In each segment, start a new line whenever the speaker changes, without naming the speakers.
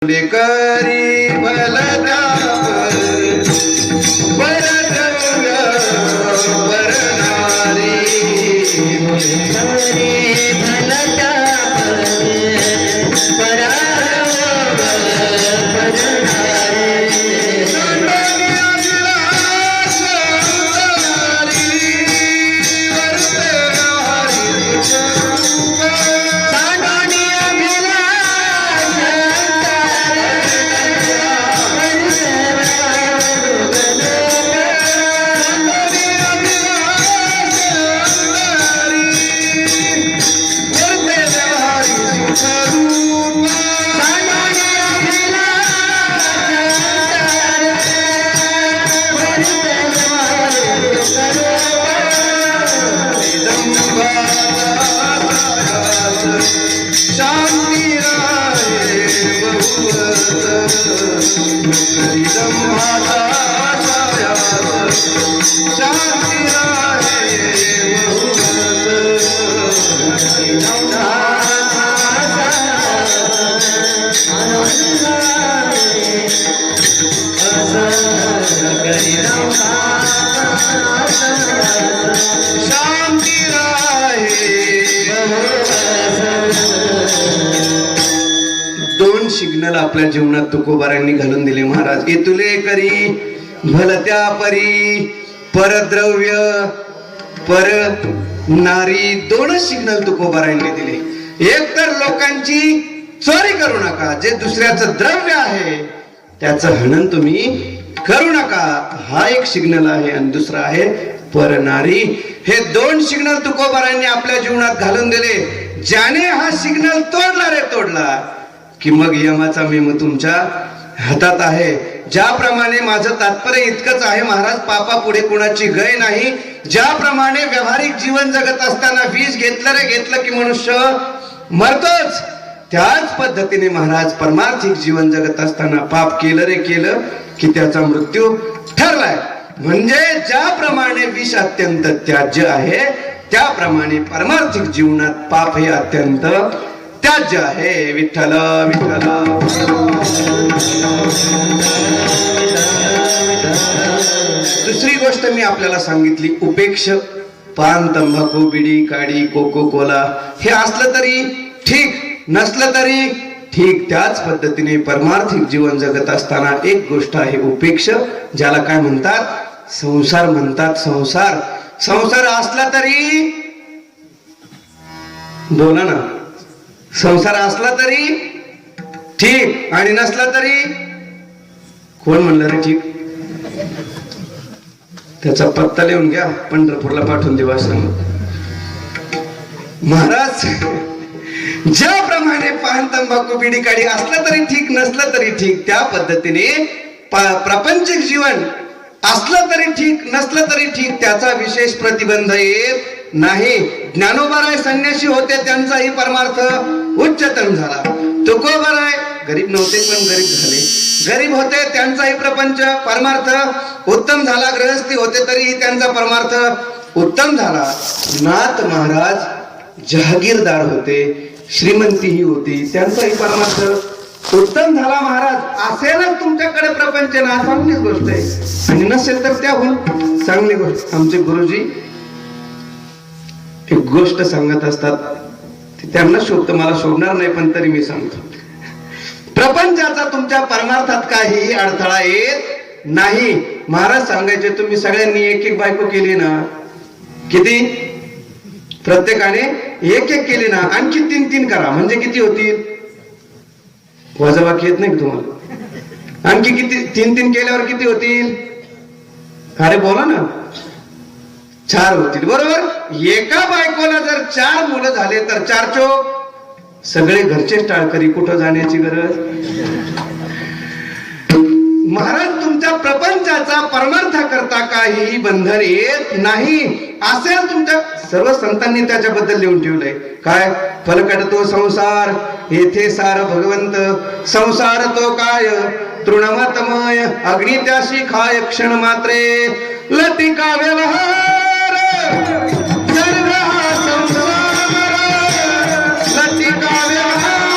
करी भलता परनारी भलता दोन सिग्नल आपल्या जीवनात तुकोबारांनी घालून दिले महाराज. येतुले करी भलत्या परी परद्रव्य पर नारी. दोनच सिग्नल तुकोबारांनी दिले. एक तर लोकांची चोरी करू नका, जे दुसऱ्याचं द्रव्य आहे त्याचं हनन तुम्ही करू नका, हा एक सिग्नल आहे. आणि दुसरा आहे परनारी. हे दोन सिग्नल तुकोबारांनी आपल्या जीवनात घालून दिले. ज्याने हा सिग्नल तोडला रे तोडला की मग यमाचा मेमो तुमच्या हातात आहे. ज्याप्रमाणे माझं तात्पर्य इतकंच आहे महाराज, पापा पुढे कुणाची गय नाही. ज्याप्रमाणे व्यावहारिक जीवन जगत असताना विष घेतलं रे घेतलं की मनुष्य मरतोच, त्याच पद्धतीने महाराज परमार्थिक जीवन जगत असताना पाप केलं रे केलं की त्याचा मृत्यू ठरलाय. म्हणजे ज्याप्रमाणे विष अत्यंत त्याज्य आहे त्याप्रमाणे परमार्थिक जीवनात पाप हे अत्यंत त्याज्य आहे. विठ्ठल विठ्ठल. दुसरी गोष्ट मी आपल्याला सांगितली, उपेक्ष. पान, तंबाखू, बिडी, काडी, कोको कोला हे असलं तरी ठीक, नसलं तरी ठीक. त्याच पद्धतीने परमार्थिक जीवन जगत असताना एक गोष्ट आहे उपेक्ष, ज्याला काय म्हणतात, संसार म्हणतात. संसार संसार असला तरी, बोला ना, संसार असला तरी ठीक आणि नसला तरी. कोण म्हणलं रे ठीक? त्याचा पत्ता लिहून घ्या, पंढरपूरला पाठवून देऊ असं महाराज. ज्याप्रमाणे पान, तंबाखू, बिडी, काडी असलं तरी ठीक, नसलं तरी ठीक, त्या पद्धतीने प्रापंचिक जीवन असलं तरी ठीक, नसलं तरी ठीक, त्याचा विशेष प्रतिबंध येत नाही. ज्ञानोबाराय संन्यासी होते, त्यांचाही परमार्थ उच्चतम झाला. तुकोबाराय गरीब नव्हते पण गरीब झाले. गरीब होते, त्यांचाही प्रपंच परमार्थ उत्तम झाला. गृहस्थी होते तरीही त्यांचा परमार्थ उत्तम झाला. नाथ महाराज जहागीरदार होते, श्रीमंतीही होती, त्यांचाही परमार्थ उत्तम झाला. महाराज असेलच तुमच्याकडे प्रपंच ना, चांगलीच गोष्ट आहे, आणि नसेल तर त्याहून चांगली गोष्ट. आमचे गुरुजी एक गोष्ट सांगत असतात, त्यांना शोभतं, मला शोभणार नाही, पण तरी मी सांगतो. प्रपंचाचा तुमच्या परमार्थात काहीही अडथळा येत नाही. महाराज सांगायचे, तुम्ही सगळ्यांनी एक एक बायको केली ना, किती? प्रत्येकाने एक एक केली ना, आणखी 3-3 करा, म्हणजे किती होतील? वजाबाकी येत नाही तुम्हाला? आणखी किती? 3-3 केल्यावर किती होतील? अरे बोला ना. 4 होतील, बरोबर. एका बायकोला जर 4 मुलं झाले तर 4 चोक सगळे घरचेच टाळकरी, कुठं जाण्याची गरज. महाराज तुमच्या प्रपंचाचा परमार्थ करता काहीही बंधन येत नाही. असेल तुमच्या सर्व संतांनी त्याच्याबद्दल लिहून ठेवलंय. काय? फलकट तो संसार, येथे सार भगवंत. संसार तो काय, तृणमतमय, अग्नी त्याशी खाय क्षण मात्रे. लटिका व्यवहार संसार, लटिका व्यवहार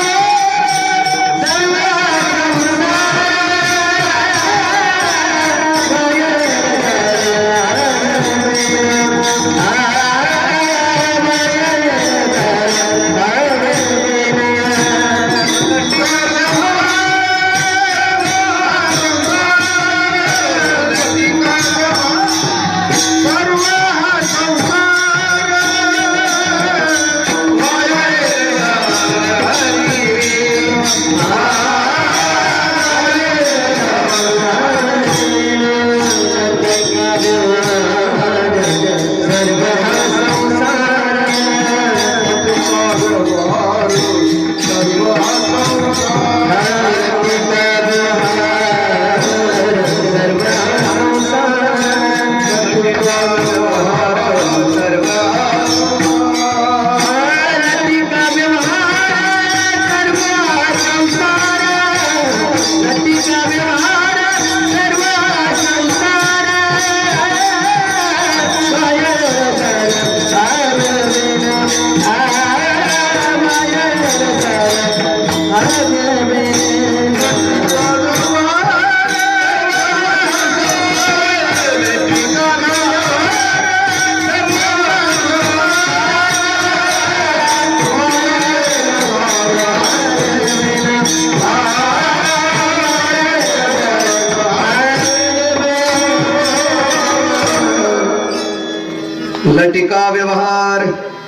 टिका व्यवहार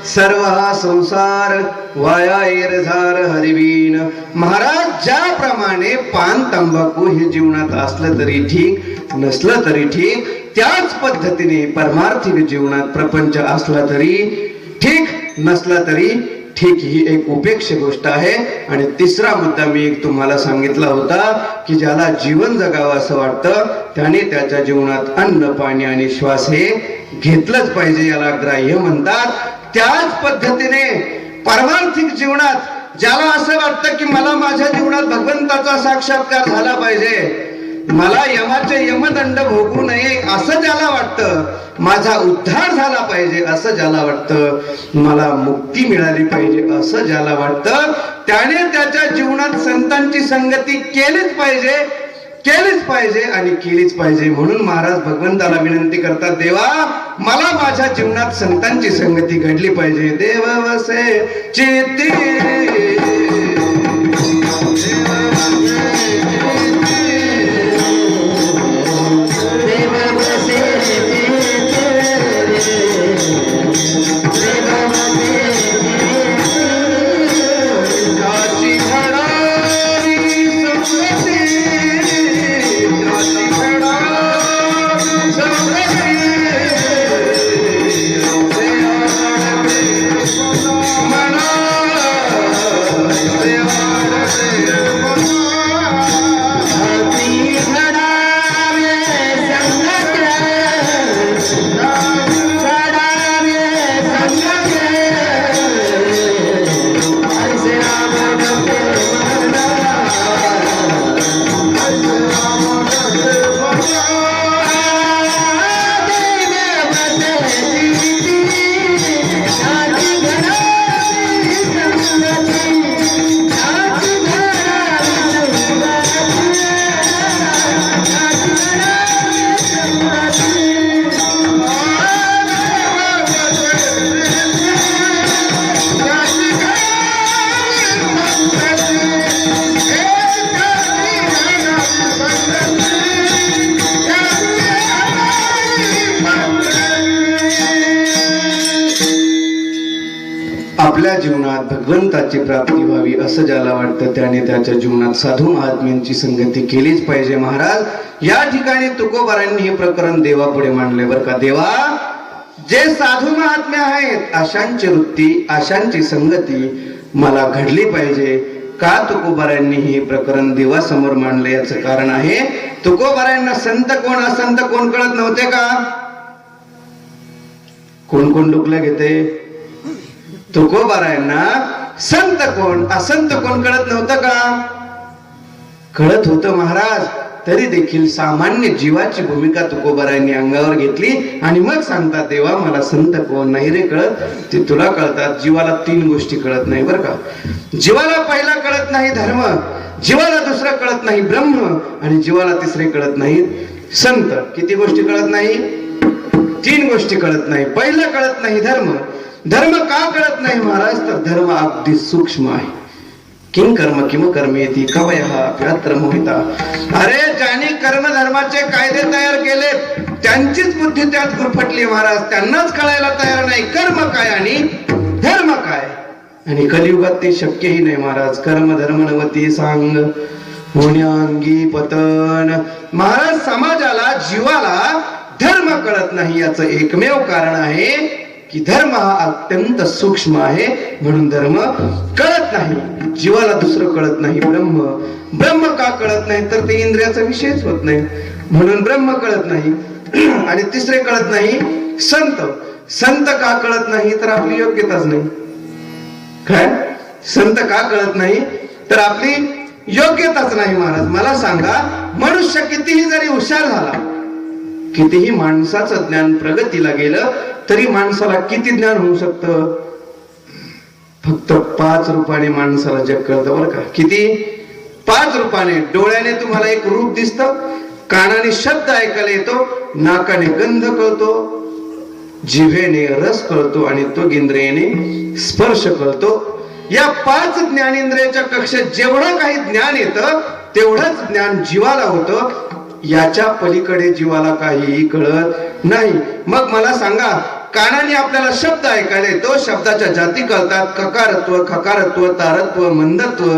सर्व हा संसार वाया एरझार हरिवीन. महाराज ज्याप्रमाणे पान तंबाखू हे जीवनात असलं तरी ठीक नसलं तरी ठीक, त्याच पद्धतीने परमार्थिक जीवनात प्रपंच असला तरी ठीक नसला तरी ठीक, ही एक उपेक्ष गोष्ट आहे. आणि तिसरा मुद्दा मी एक तुम्हाला सांगितला होता की ज्याला जीवन जगावं असं वाटतं त्याने त्याच्या जीवनात अन्न पाणी आणि श्वास हे घेतलंच पाहिजे, याला ग्राह्य म्हणतात. त्याच पद्धतीने पारमार्थिक जीवनात ज्याला असं वाटतं की मला माझ्या जीवनात भगवंताचा साक्षात्कार झाला पाहिजे, मला यमाचे यमदंड भोगू नये असं ज्याला वाटतं, माझा उद्धार झाला पाहिजे असं ज्याला वाटतं, मला मुक्ती मिळाली पाहिजे असं ज्याला वाटतं, त्याने त्याच्या जीवनात संतांची संगती केलीच पाहिजे आणि केलीच पाहिजे. म्हणून महाराज भगवंताला विनंती करतात, देवा मला माझ्या जीवनात संतांची संगती घडली पाहिजे. देव वसे चित्ती आपल्या जीवनात भगवंताची प्राप्ती व्हावी असं ज्याला वाटतं त्याने त्याच्या जीवनात साधू महात्म्यांची संगती केलीच पाहिजे. महाराज या ठिकाणी तुकोबारांनी हे प्रकरण देवापुढे मांडले बरं का. देवा जे साधू महात्म्य आहेत अशांची वृत्ती अशांची संगती मला घडली पाहिजे. का तुकोबारांनी हे प्रकरण देवासमोर मांडले याचं कारण आहे, तुकोबारांना संत कोण असंत कोण कळत नव्हते का? कोण कोण डुकलं घेते? तुकोबारायांना संत कोण असंत कोण कळत नव्हतं का? कळत होतं महाराज. तरी देखील सामान्य जीवाची भूमिका तुकोबारायांनी अंगावर घेतली आणि मग सांगतात, देवा मला संत कोण नाही रे कळत, ते तुला कळतात. जीवाला 3 गोष्टी कळत नाही बरं का. जीवाला पहिला कळत नाही धर्म, जीवाला दुसरं कळत नाही ब्रह्म आणि जीवाला तिसरे कळत नाही संत. किती गोष्टी कळत नाही? 3 गोष्टी कळत नाही. पहिलं कळत नाही धर्म. धर्म का कळत नाही महाराज? तर धर्म अगदी सूक्ष्म आहे. किं कर्म किम कर्मेति कवयः अप्यत्र मोहिता. अरे ज्यांनी कर्म धर्माचे कायदे तयार केले त्यांचीच बुद्धी त्यात गुरफटली महाराज. त्यांनाच कळायला तयार नाही कर्म काय आणि धर्म काय. आणि कलियुगात ते शक्यही नाही महाराज. कर्म धर्म नवती सांग होण्याअंगी पतन. महाराज समाजाला जीवाला धर्म कळत नाही याचं एकमेव कारण आहे की धर्म हा अत्यंत सूक्ष्म आहे म्हणून धर्म कळत नाही. जीवाला दुसरं कळत नाही ब्रह्म. ब्रह्म का कळत नाही? तर ते इंद्रियाचा विषयच होत नाही म्हणून ब्रह्म कळत नाही. आणि तिसरे कळत नाही संत. संत का कळत नाही? तर आपली योग्यताच नाही. काय संत का कळत नाही? तर आपली योग्यताच नाही महाराज. मला सांगा, मनुष्य कितीही जरी हुशार झाला, कितीही माणसाचं ज्ञान प्रगतीला गेलं तरी माणसाला किती ज्ञान होऊ शकतं? फक्त 5 रुपयाने माणसाला जग कळतं बरं का. किती? 5 रुपयाने. डोळ्याने तुम्हाला एक रूप दिसतं, कानाने शब्द ऐकायला येतो, नाकाने गंध कळतो, जिभेने रस कळतो आणि तो इंद्रियाने स्पर्श कळतो. या 5 ज्ञानेंद्रियाच्या कक्षेत जेवढं काही ज्ञान येतं तेवढंच ज्ञान जीवाला होतं. याच्या पलीकडे जीवाला काहीही कळत नाही. मग मला सांगा, कानाने आपल्याला शब्द ऐकायला येतो, शब्दाच्या जाती कळतात, ककारत्व, खकारत्व, तारत्व, मंदत्व,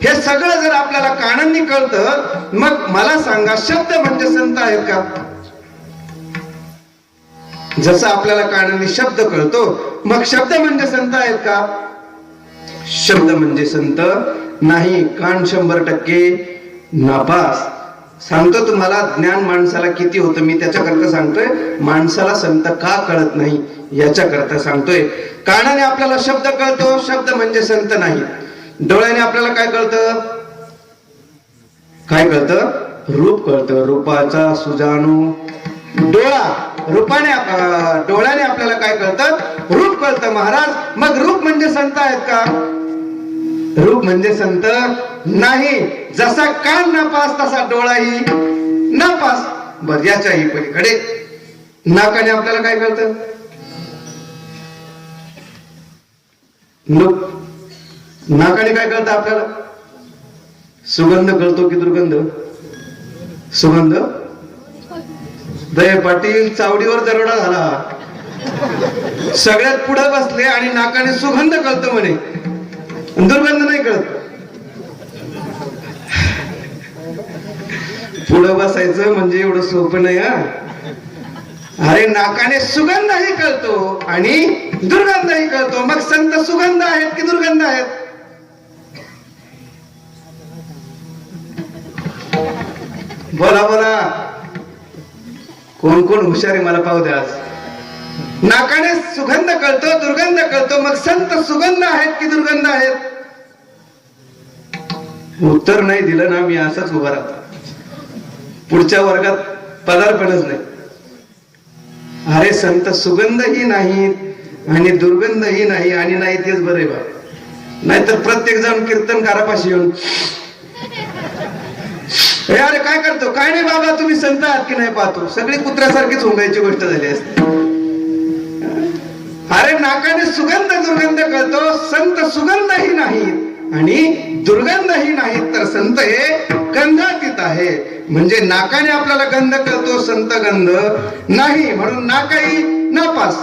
हे सगळं जर आपल्याला कानांनी कळतं, मग मला सांगा शब्द म्हणजे संत आहेत का? जसं आपल्याला कानांनी शब्द कळतो, मग शब्द म्हणजे संत आहेत का? शब्द म्हणजे संत नाही. कान 100% नापास. सांगतो तुम्हाला ज्ञान माणसाला किती होतं, मी त्याच्याकरता सांगतोय. माणसाला संत का कळत नाही याच्याकरता सांगतोय. कानाने आपल्याला शब्द कळतो, शब्द म्हणजे संत नाही. डोळ्याने आपल्याला काय कळतं? काय कळतं? रूप कळतं. रूपाचा सुजाणू डोळा. डोळ्याने आपल्याला काय कळतं? रूप कळतं महाराज. मग रूप म्हणजे संत आहेत का? रूप म्हणजे संत नाही. जसा कान नापास तसा डोळाही नापास. बर, याच्याही पलीकडे नाकाने आपल्याला काय कळतं? नाकाने काय कळतं आपल्याला? सुगंध कळतो की दुर्गंध? सुगंध. दये पाटील चावडीवर दरोडा झाला. सगळ्यात पुढे बसले आणि नाकाने सुगंध कळतो म्हणे, दुर्गंध नाही कळत. पुढे बसायचं म्हणजे एवढं सोपं नाही हा. अरे नाकाने सुगंधही कळतो आणि दुर्गंधही कळतो. मग संत सुगंध आहेत की दुर्गंध आहेत? बोला बोला, कोण कोण हुशार आहे मला पाहू द्या आज. नाकाने सुगंध कळतो, दुर्गंध कळतो, मग संत सुगंध आहेत की दुर्गंध आहेत? उत्तर नाही दिलं ना, मी असंच उभा राहतो. पुढच्या वर्गात पदार्पणच नाही. अरे संत सुगंधही नाहीत आणि दुर्गंधही नाही, आणि नाही तेच बरे बा. नाहीतर प्रत्येक जण कीर्तनकारापाशी येऊन अरे काय करतो? काय नाही बाबा, तुम्ही संत आहात की नाही पाहतो. सगळी कुत्र्यासारखीच होंगायची गोष्ट झाली असते. अरे नाकाने सुगंध दुर्गंध कळतो, संत सुगंधही नाहीत आणि दुर्गंधही नाहीत, तर संत हे गंधातीत आहे. म्हणजे नाकाने आपल्याला गंध कळतो, संत गंध नाही, म्हणून नाकही नापास.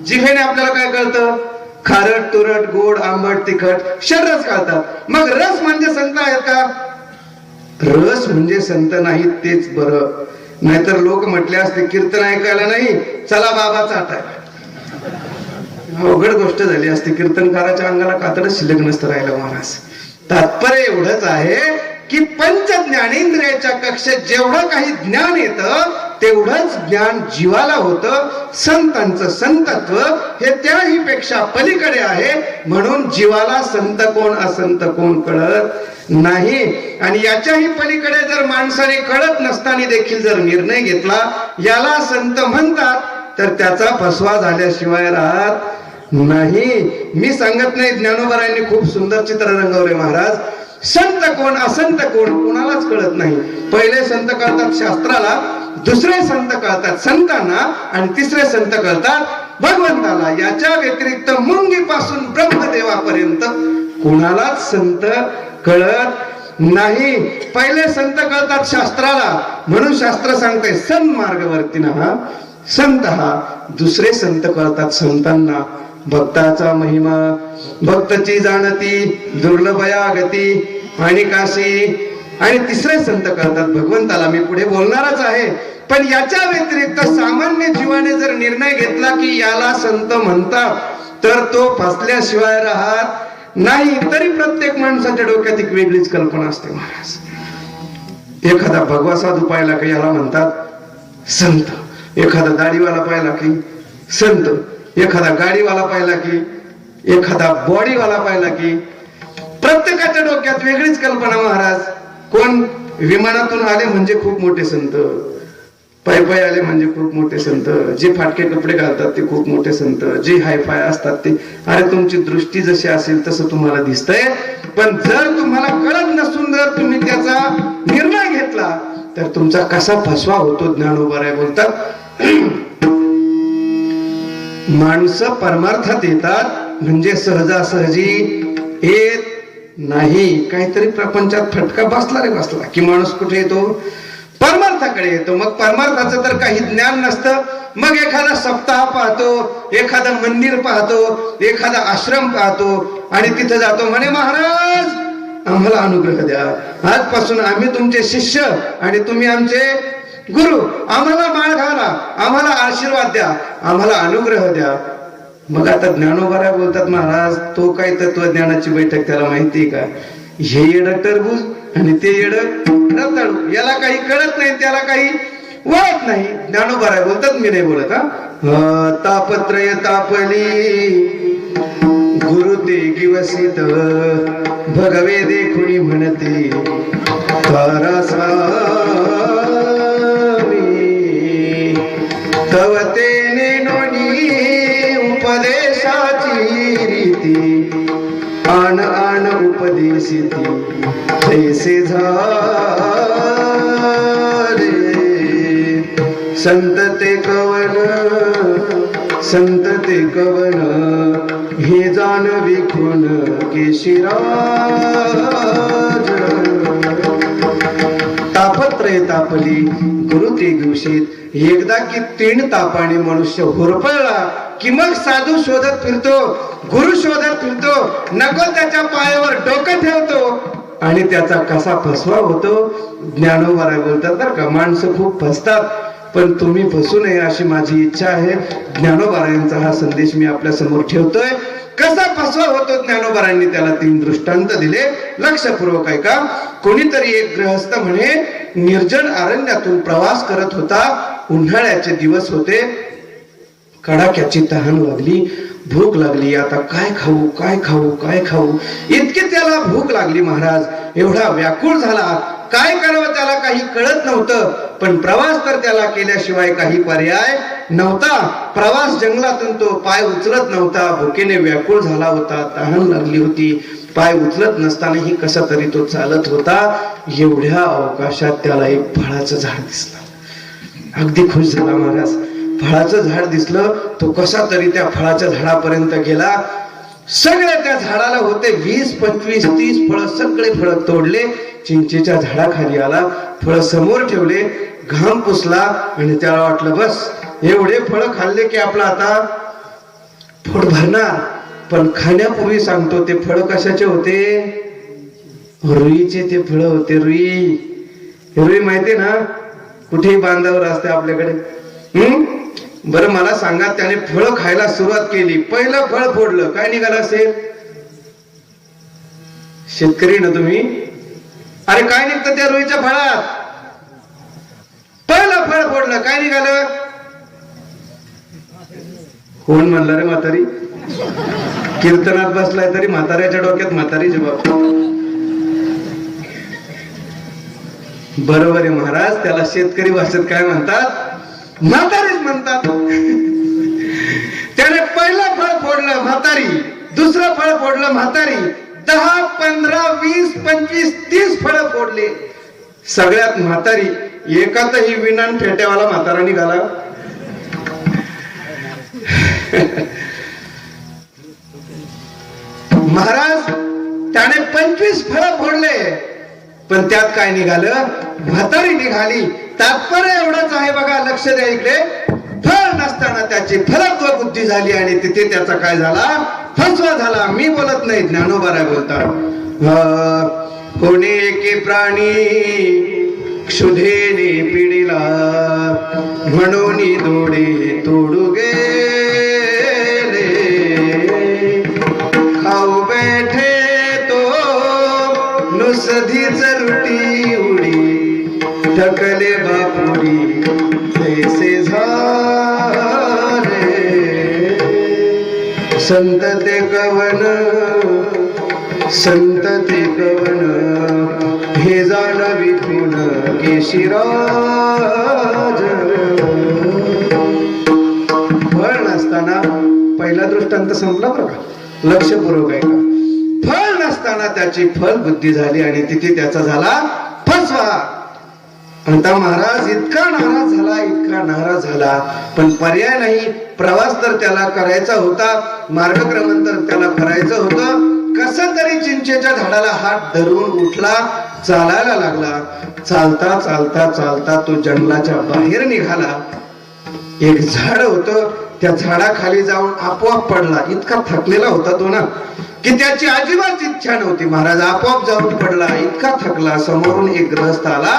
जिभेने आपल्याला काय कळतं? खारट, तुरट, गोड, आंबट, तिखट, शरच कळतात. मग रस म्हणजे संत आहेत का? रस म्हणजे संत नाहीत, तेच बरं. नाहीतर लोक म्हटले असते कीर्तन ऐकायला नाही, चला बाबा चाटाय. अवघड गोष्ट झाली असते. कीर्तनकाराच्या अंगाला कातडच शिल्लक नसतं राहिलं महाराज. तात्पर्य एवढंच आहे की पंच ज्ञानेंद्रियाच्या कक्षेत जेवढं काही ज्ञान येतं तेवढंच ज्ञान जीवाला होतं. संतांचं संतत्व हे त्याही पेक्षा पलीकडे आहे. म्हणून जीवाला संत कोण असंत कोण कळत नाही. आणि याच्याही पलीकडे जर माणसाने कळत नसताना देखील जर निर्णय घेतला याला संत म्हणतात, तर त्याचा फसवा झाल्याशिवाय राहत नाही. मी सांगत नाही, ज्ञानोबरायांनी खूप सुंदर चित्र रंगवले महाराज. संत कोण असंत कोण कोणालाच कळत नाही. पहिले संत कळतात शास्त्राला, दुसरे संत कळतात संतांना, आणि तिसरे संत कळतात भगवंताला. याच्या व्यतिरिक्त मुंगीपासून ब्रह्मदेवापर्यंत कोणालाच संत कळत नाही. पहिले संत कळतात शास्त्राला, म्हणून शास्त्र सांगते सन्मार्गवर्तीनः संतः. दुसरे संत कळतात संतांना. भक्ताचा महिमा भक्तची जाणती, दुर्लभया गती आणि काशी. आणि तिसरे संत कळतात भगवंताला. मी पुढे बोलणारच आहे, पण याच्या व्यतिरिक्त सामान्य जीवाने जर निर्णय घेतला की याला संत म्हणतात, तर तो फसल्याशिवाय राहत नाही. तरी प्रत्येक माणसाच्या डोक्यात एक वेगळीच कल्पना असते महाराज. एखादा भगवा साधू पाहिला की याला म्हणतात संत, एखादा दाढीवाला पाहिला की संत, एखादा गाडीवाला पाहिला की, एखादा बॉडीवाला पाहिला की, प्रत्येकाच्या डोक्यात वेगळीच कल्पना महाराज. कोण विमानातून आले म्हणजे खूप मोठे संत, पायी आले म्हणजे खूप मोठे संत, जे फाटके कपडे घालतात ते खूप मोठे संत, जे हायफाय असतात ते. अरे तुमची दृष्टी जशी असेल तसं तुम्हाला दिसतंय, पण जर तुम्हाला कळत नसून जर तुम्ही त्याचा निर्णय घेतला तर तुमचा कसा फसवा होतो. ज्ञानोबराय बोलतात माणसं परमार्थात येतात म्हणजे सहजासहजी येत नाही. काहीतरी प्रपंचात फटका बसला रे बसला की माणूस कुठे येतो? परमार्थाकडे येतो. मग परमार्थाचं तर काही ज्ञान नसतं, मग एखादा सप्ताह पाहतो, एखादं मंदिर पाहतो, एखादा आश्रम पाहतो आणि तिथं जातो म्हणे महाराज आम्हाला अनुग्रह द्या, आजपासून आम्ही तुमचे शिष्य आणि तुम्ही आमचे गुरु, आम्हाला माळ घाला, आम्हाला आशीर्वाद द्या, आम्हाला अनुग्रह द्या. मग आता ज्ञानोबा बोलतात महाराज तो काय तत्वज्ञानाची बैठक त्याला माहिती का, हे येड टरबूज आणि ते येड रताळू, याला काही कळत नाही, त्याला काही वळत नाही. ज्ञानोबा बोलतात मी नाही बोलत हा. तापत्रय तापली गुरु ते किवसित भगवे देखुनी म्हणते तारा स्वामी तव तेने नोनी उपदेशाची रीती आन आन उपदेशिती तैसे झाले संत ते कवन हे जाण विखुन केशिराज. तापत्रय तापली गुरु ते दिवशीत, एकदा की 3 तापाने मनुष्य होरपळला की मग साधू शोधत फिरतो, गुरु शोधत फिरतो, नको त्याच्या पायावर डोकं ठेवतो आणि त्याचा कसा फसवा होतो. ज्ञानोबा बोलतात बरं का, माणसं खूप फसतात पण तुम्ही फसू नये अशी माझी इच्छा आहे. ज्ञानोबारायांचा हा संदेश मी आपल्या समोर ठेवतोय. कसा फसवा होतो ज्ञानोबारांनी त्याला 3 दृष्टांत दिले, लक्षपूर्वक ऐका. कोणीतरी एक गृहस्थ म्हणे निर्जन अरण्यातून प्रवास करत होता. उन्हाळ्याचे दिवस होते, कडाक्याची तहान लागली, भूक लागली. आता काय खाऊ काय खाऊ काय खाऊ, इतकी त्याला भूक लागली. महाराज एवढा व्याकुळ झाला, काय करावं त्याला काही कळत नव्हतं. पण प्रवास तर त्याला केल्याशिवाय काही पर्याय नव्हता. प्रवास जंगलातून तो पाय उचलत नव्हता, भुकेने व्याकुळ झाला होता, तहान लागली होती. पाय उचलत नसतानाही कसा तरी तो चालत होता. एवढ्या अवकाशात त्याला एक फळाचं झाड दिसलं. अगदी खुश झाला महाराज. फळाचं झाड दिसलं, तो कसा तरी त्या फळाच्या झाडापर्यंत गेला. सगळे त्या झाडाला होते 20, 25, 30 फळं, सगळे फळं तोडले. चिंचेच्या झाडाखाली आला, फळ समोर ठेवले, घाम पुसला आणि त्याला वाटलं बस एवढे फळ खाल्ले की आपला आता पोट भरणार. पण खाण्यापूर्वी सांगतो ते फळ कशाचे होते, रुईचे ते फळ होते. रुई, रुई माहिती ना, कुठेही बांधावर असते आपल्याकडे. बरं मला सांगा, त्याने फळ खायला सुरुवात केली, पहिलं फळ फोडलं, काय निघालं असेल? शेतकरी ना तुम्ही, अरे काय निघतं त्या रुईच्या फळात? पहिलं फळ फोडलं, काय निघालं? कोण म्हणलं रे म्हातारी? कीर्तनात बसलाय तरी म्हाताऱ्याच्या डोक्यात म्हातारी जबाब. बरोबर आहे महाराज, त्याला शेतकरी भाषेत काय म्हणतात? म्हातारीच म्हणतात. त्याने पहिलं फळ फोडलं म्हातारी, दुसरं फळ फोडलं म्हातारी, 10, 15, 20, 25, 30 फळ फोडले. सगळ्यात म्हातारी, एकातही विनान फेट्यावाला म्हातारा निघाला. महाराज त्याने 25 फळ फोडले, पण त्यात काय निघालं? म्हातारी निघाली. तात्पर्य एवढंच आहे बघा, लक्ष द्या इकडे. फळ नसताना त्याची फलत्व बुद्धी झाली आणि तिथे त्याचा काय झाला? फसवा झाला. मी बोलत नाही, ज्ञानोबा बोलतात. कोणी एके प्राणी क्षुधेने पिढीला म्हणून दोडे तोडू गेले. खाऊ बैठे तो नुसधीच रुटी उडी, ढकले बापुरी तैसे झाले. संत ते कवन हे जाण विठून केशिराज. फळ नसताना, पहिला दृष्टांत संपला बरं का, लक्षपूर्वक आहे का. फळ नसताना त्याची फल बुद्धी झाली आणि तिथे त्याचा झाला फसवा. आता महाराज इतका नाराज झाला, इतका नाराज झाला, पण पर्याय नाही. प्रवास तर त्याला करायचा होता, मार्गक्रमण तर त्याला करायचं होतं. कसं तरी चिंचेच्या झाडाला हात धरून उठला, चालायला लागला. चालता चालता चालता तो जंगलाच्या बाहेर निघाला. एक झाड होतं, त्या झाडाखाली जाऊन आपोआप पडला. इतका थकलेला होता तो ना की त्याची अजिबात इच्छा नव्हती. महाराज आपोआप जाऊन पडला, इतका थकला. समोरून एक ग्रहस्थ आला.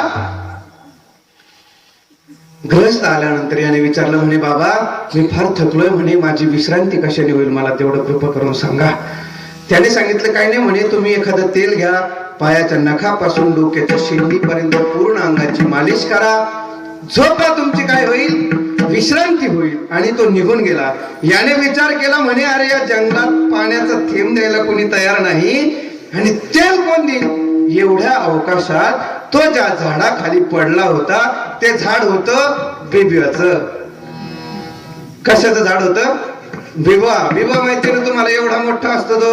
ग्रहस्थ आल्यानंतर याने विचारलं, म्हणे बाबा मी फार थकलोय, म्हणे माझी विश्रांती कशाने होईल, मला तेवढं कृपा करून सांगा. त्याने सांगितलं, काही नाही म्हणे, तुम्ही एखादं तेल घ्या, पायाच्या नखापासून डोक्याच्या शेंडीपर्यंत पूर्ण अंगाची मालिश करा, झोपा तुमची काय होईल, विश्रांती होईल. आणि तो निघून गेला. याने विचार केला, म्हणे अरे या जंगलात पाण्याचा थेंब द्यायला कोणी तयार नाही आणि तेल कोण देईल. एवढ्या अवकाशात तो ज्या झाडाखाली पडला होता ते झाड होतं बिबव्याचं. कशाचं झाड होतं? बिबवा. बिबवा माहिती ना तुम्हाला, एवढा मोठा असतो तो.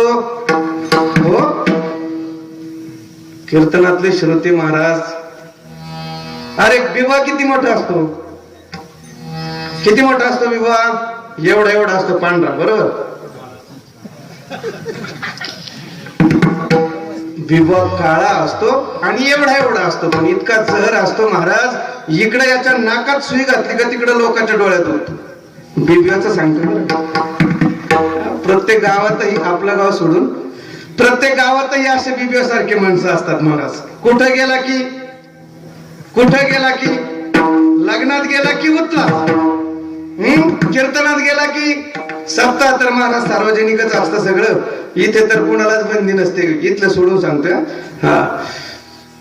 हो, कीर्तनातले श्रोते महाराज, अरे बिबवा किती मोठा असतो, किती मोठा असतो बिबवा? एवढा एवढा असतो, पांढरा, बरोबर. बिबवा काळा असतो आणि एवढा एवढा असतो, पण इतका जहर असतो महाराज, इकडे याच्या नाकात सुई घातली का तिकडे लोकांच्या डोळ्यात होतो. बिबव्याचं सांगतो, प्रत्येक गावातही, आपलं गाव सोडून प्रत्येक गावातही असे बिबव्यासारखे माणसं असतात महाराज. कुठं गेला की, कुठं गेला की, लग्नात गेला की उतला, कीर्तनात गेला की सप्ताह तर महाराज सार्वजनिकच असतं सगळं. इथे तर कुणालाच बंदी नसते, इथलं सोडून सांगतोय. हा,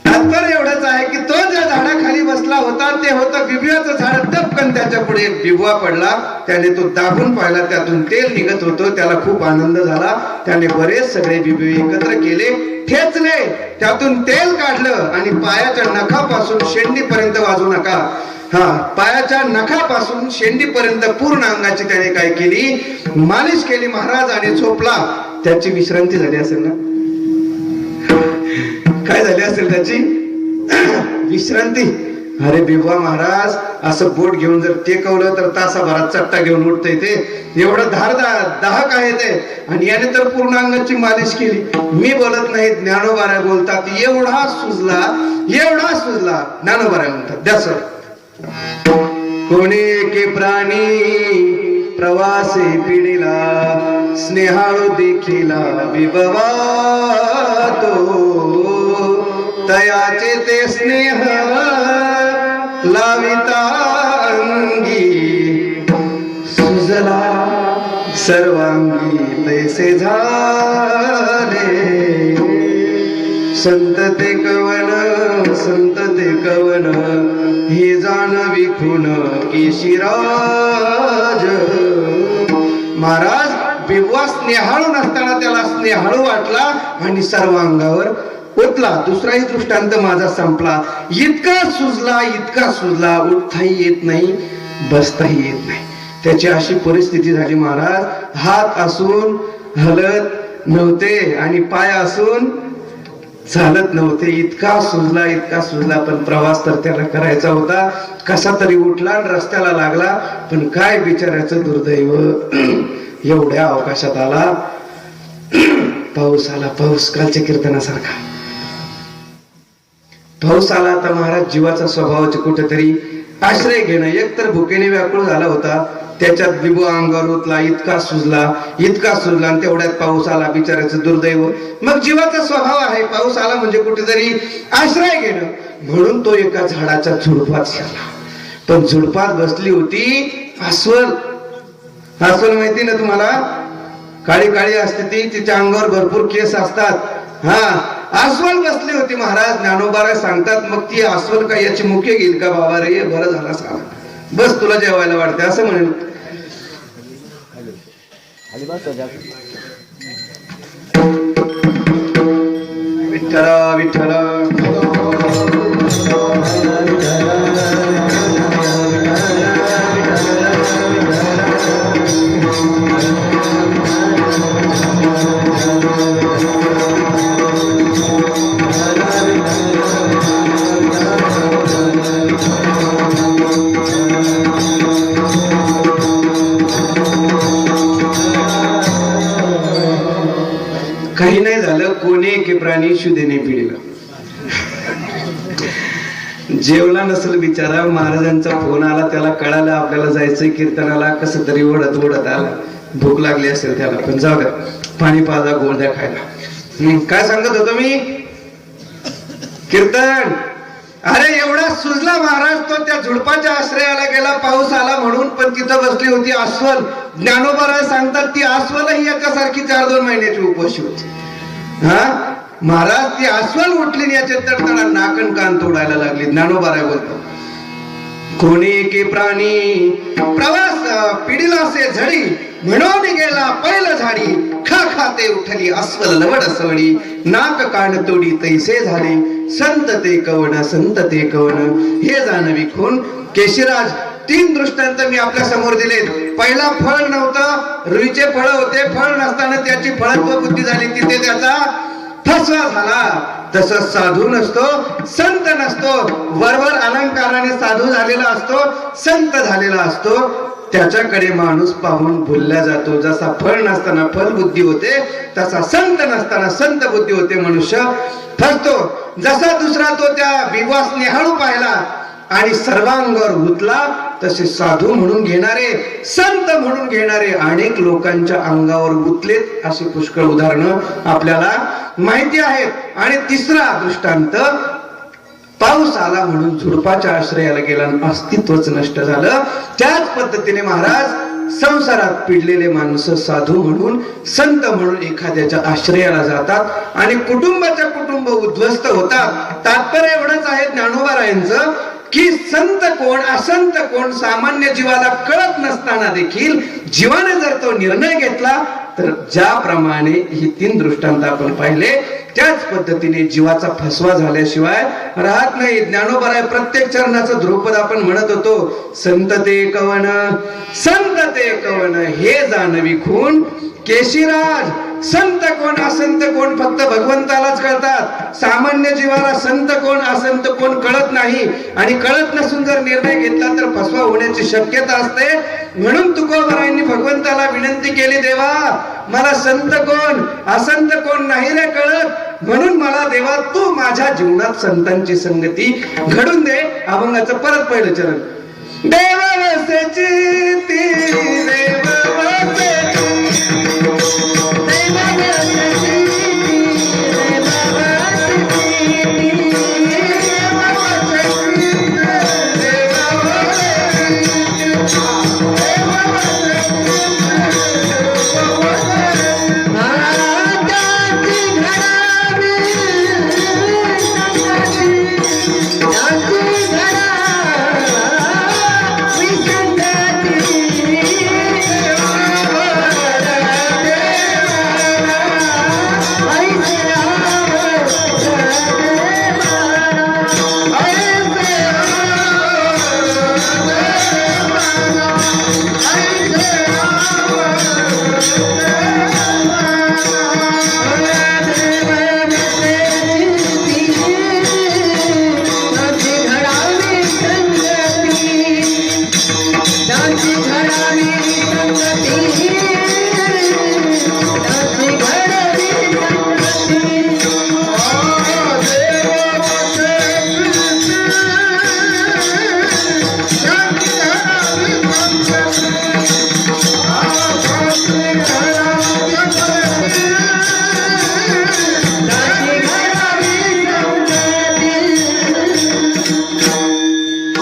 तात्पर्य एवढंच आहे की तो ज्या झाडाखाली बसला होता ते होतं बिबव्याचं झाड. टपकन त्याच्या पुढे एक बिबवा पडला. त्याने तो दाबून पाहिला, त्यातून तेल निघत होतं. त्याला खूप आनंद झाला. त्याने बरेच सगळे बिबवे एकत्र केले, ठेचले, त्यातून तेल काढलं आणि पायाच्या नखापासून शेंडीपर्यंत, वाजू नका, हा, पायाच्या नखापासून शेंडीपर्यंत पूर्ण अंगाची त्याने काय केली, मालिश केली महाराज. आणि झोपला. त्याची विश्रांती झाली असेल ना, काय झाली असेल त्याची विश्रांती. अरे बिबवा महाराज असं बोट घेऊन जर टेकवलं तर तासाभरात चट्टा घेऊन उठतंय ते, एवढं दाहक आहे ते. आणि याने तर पूर्ण अंगाची मालिश केली. मी बोलत नाही, ज्ञानोबा बोलतात. एवढा सुजला, एवढा सुजला, ज्ञानोबा म्हणतात. द्या सर. कोणी के प्राणी प्रवासी पिढीला, स्नेहाळू देखीला बिबवा तो, तयाचे ते स्नेह लाविता अंगी, सुजला सर्वांगी तैसे झाले. संत ते कवन, संत ते कवन, हे जाणवी खून केशिराज. महाराज बिबवा स्नेहाळू नसताना त्याला स्नेहाळू वाटला आणि सर्व अंगावर ओतला. दुसराही दृष्टांत माझा संपला. इतका सुजला, इतका सुजला, उठताही येत नाही, बसताही येत नाही. त्याची अशी परिस्थिती झाली महाराज. हात असून हलत नव्हते आणि पाय असून चालत नव्हते. इतका सुजला, इतका सुजला. पण प्रवास तर त्याला करायचा होता. कसा तरी उठला, रस्त्याला लागला. पण काय बिचाऱ्याचं दुर्दैव, एवढ्या अवकाशात आला, पाऊस आला. पाऊस कालच्या कीर्तनासारखा पाऊस आला. आता महाराज जीवाचा स्वभावाचे कुठेतरी आश्रय घेणं. एकतर भुकेने व्याकुळ झाला होता, त्याच्यात बिबवा अंगावर उतला. इतका सुजला, इतका सुजला, आणि तेवढ्यात पाऊस आला. बिचाऱ्याचं दुर्दैव. मग जीवाचा स्वभाव आहे, पाऊस आला म्हणजे कुठेतरी आश्रय घेणं. म्हणून तो एका झाडाच्या झुडपात शिरला. पण झुडपात बसली होती अस्वल. अस्वल माहिती ना तुम्हाला, काळी काळी असते ती, तिच्या अंगावर भरपूर केस असतात. हा, अस्वल बसली होती महाराज. ज्ञानोबा सांगतात, मग ती अस्वल का याची मुखे घेईल का? बाबा रे, बरं झाला सांग, बस तुला जेवायला वाटते असं म्हणेल. विठ्ठला विठ्ठला. काही नाही झालं, कोणी की प्राणी शुद्धेने पिढीला. जेवला नसेल बिचारा, महाराजांचा फोन आला, त्याला कळालं आपल्याला जायचंय कीर्तनाला, कसं तरी ओढत ओढत आला, भूक लागली असेल त्याला, पण जाऊ द्या, पाणी पाजा, गोंड्या खायला. काय सांगत होतो मी? कीर्तन. अरे एवढा सुजला महाराज, तो त्या झुडपाच्या आश्रयाला गेला, पाऊस आला म्हणून, पण तिथं बसली होती अस्वल. ज्ञानोबा सांगतात ती अस्वल ही एकासारखी 4-2 महिन्याची उपाशी होती. हा महाराज, ती अस्वल उठली, याच्या तडतडा नाकन कान तोडायला लागली. ज्ञानोबा बोलतो, कोणी एके प्राणी प्रवास पिढीला से झडी, म्हणून गेला पैल झाडी, खा खाते उठली अस्वल लवड सवडी, नाक कान तोडी तैसे झाले, संत ते कवन संत ते कवन, हे जाणवी खून. केशीराज 3 दृष्टांत मी आपल्या समोर दिले. पहिला फळ नव्हतं, रुईचे फळ होते, फळ नसताना त्याची फळत्व बुद्धी झाली, तिथे त्याचा फसवा झाला. तसं साधू नसतो, संत नसतो, वरवर अलंकाराने साधू झालेला असतो, संत झालेला असतो, त्याच्याकडे माणूस पाहून भुलला जातो. जसा फळ नसताना फल बुद्धी होते, तसा संत नसताना संत बुद्धी होते, मनुष्य फसतो. जसा दुसरा तो त्या विवास निहाळू पाहिला आणि सर्वांगावर उतला, तसे साधू म्हणून घेणारे, संत म्हणून घेणारे अनेक लोकांच्या अंगावर उतलेत, अशी पुष्कळ उदाहरणं आपल्याला माहिती आहेत. आणि तिसरा दृष्टांत, पाऊस आला म्हणून झुडपाच्या आश्रयाला गेला, अस्तित्वच नष्ट झालं. त्याच पद्धतीने महाराज संसारात पिडलेले माणसं साधू म्हणून, संत म्हणून एखाद्याच्या आश्रयाला जातात आणि कुटुंबाच्या कुटुंब उद्ध्वस्त होतात. तात्पर्य एवढंच आहे ज्ञानोबारायांचं की संत कोण असंत कोण सामान्य जीवाला कळत नसताना देखील जीवाने जर तो निर्णय घेतला, तर ज्याप्रमाणे ही 3 दृष्टांत आपण पाहिले, त्याच पद्धतीने जीवाचा फसवा झाल्याशिवाय राहत नाही. ज्ञानोबा प्रत्येक चरणाचं ध्रुपद आपण म्हणत होतो, संत ते कवन संत ते कवन, हे जाणवी खून. केशीराज, संत कोण असंत कोण फक्त भगवंतालाच कळतात, सामान्य जीवाला संत कोण असंत कोण कळत नाही. आणि कळत नसून जर निर्णय घेतला तर फसवा होण्याची शक्यता असते. म्हणून तुकोबारायांनी भगवंताला विनंती केली, देवा मला संत कोण असंत कोण नाही रे कळत, म्हणून मला देवा तू माझ्या जीवनात संतांची संगती घडून दे. अभंगाचं परत पहिलं चरण, देवावसेची ती देवावसेची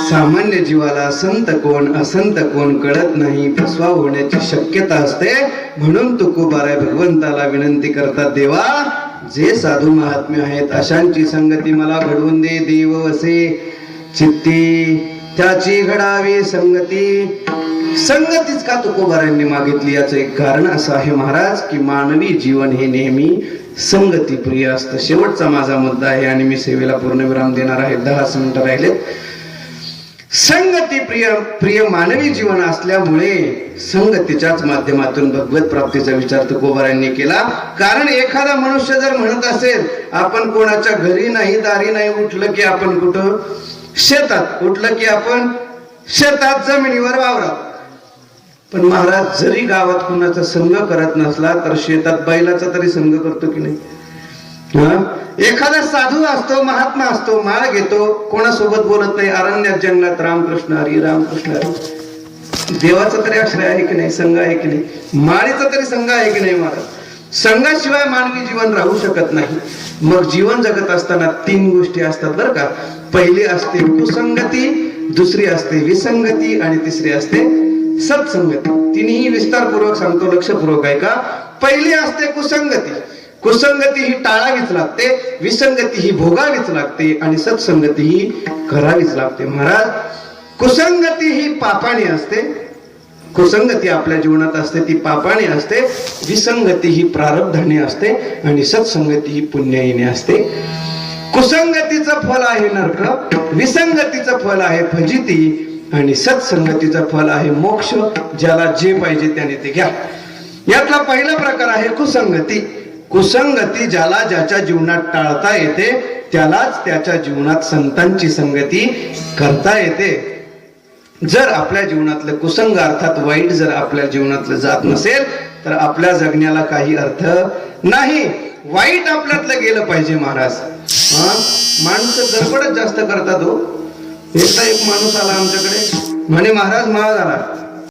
सामान्य जीवाला संत कोण असंत कोण कळत नाही, फसवा होण्याची शक्यता असते. म्हणून तुकोबाराय भगवंताला विनंती करतात, देवा जे साधू महात्म्य आहेत अशांची संगती मला घडवून दे. देव वसे चित्ती त्याची घडावी संगती. संगतीच का तुकोबारायांनी मागितली, याचं एक कारण असं आहे महाराज की मानवी जीवन हे नेहमी संगती प्रिय असतं. शेवटचा माझा मुद्दा आहे आणि मी सेवेला पूर्णविराम देणार आहे. 10 मिनिटं राहिलेत. संगती प्रिय मानवी जीवन असल्यामुळे संगतीच्याच माध्यमातून भगवत प्राप्तीचा विचार तुकोबारायांनी केला. कारण एखादा मनुष्य जर म्हणत असेल आपण कोणाच्या घरी नाही दारी नाही, उठलं की आपण कुठं शेतात, उठलं की आपण शेतात जमिनीवर वावरात. पण महाराज जरी गावात कोणाचा संग करत नसला तर शेतात बैलाचा तरी संग करतो की नाही? एखादा साधू असतो, महात्मा असतो, माळ घेतो, कोणासोबत बोलत नाही, अरण्यात जंगलात रामकृष्ण हरी रामकृष्ण हरी. देवाचा तरी आश्रय आहे की नाही, संघ आहे की नाही, माळेचा तरी संघ आहे की नाही महाराज. संघाशिवाय मानवी जीवन राहू शकत नाही. मग जीवन जगत असताना 3 गोष्टी असतात बरं का. पहिली असते कुसंगती, दुसरी असते विसंगती आणि तिसरी असते सत्संगती. तिन्ही विस्तारपूर्वक सांगतो, लक्षपूर्वक आहे का. पहिली असते कुसंगती. कुसंगती ही टाळावीच लागते, विसंगती ही भोगावीच लागते आणि सत्संगती ही करावीच लागते. महाराज, कुसंगती ही पापाने असते. कुसंगती आपल्या जीवनात असते ती पापाने असते. विसंगती ही प्रारब्धाने असते आणि सत्संगती ही पुण्याईने असते. कुसंगतीचं फल आहे नरक, विसंगतीचं फल आहे फजिती आणि सत्संगतीचं फल आहे मोक्ष. ज्याला जे पाहिजे त्याने ते घ्या. यातला पहिला प्रकार आहे कुसंगती. कुसंगती ज्याला ज्याच्या जीवनात टाळता येते त्यालाच त्याच्या जीवनात संतांची संगती करता येते. जर आपल्या जीवनातलं कुसंग अर्थात वाईट जर आपल्या जीवनातलं जात नसेल तर आपल्या जगण्याला काही अर्थ नाही. वाईट आपल्यातलं गेलं पाहिजे महाराज. माणूस गडबडच जास्त करतात हो. एकदा एक माणूस आला आमच्याकडे, म्हणे महाराज माळ झाला.